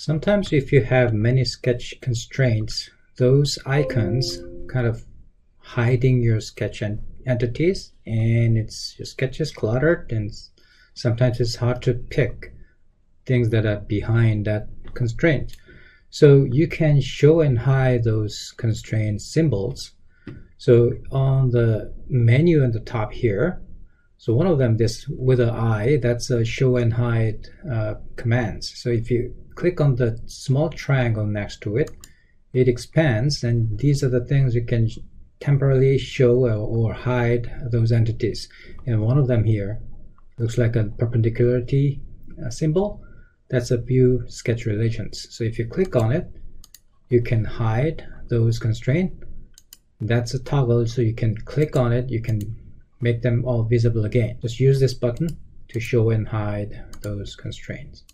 Sometimes if you have many sketch constraints, those icons kind of hiding your sketch entities, and your sketch is cluttered, and sometimes it's hard to pick things that are behind that constraint. So you can show and hide those constraint symbols. So on the menu on the top here, so one of them, this with an eye, that's a show and hide commands. So if you click on the small triangle next to it, it expands, and these are the things you can temporarily show or hide those entities. And one of them here looks like a perpendicularity symbol. That's a view sketch relations. So if you click on it, you can hide those constraints. That's a toggle, so you can click on it, you can make them all visible again. Just use this button to show and hide those constraints.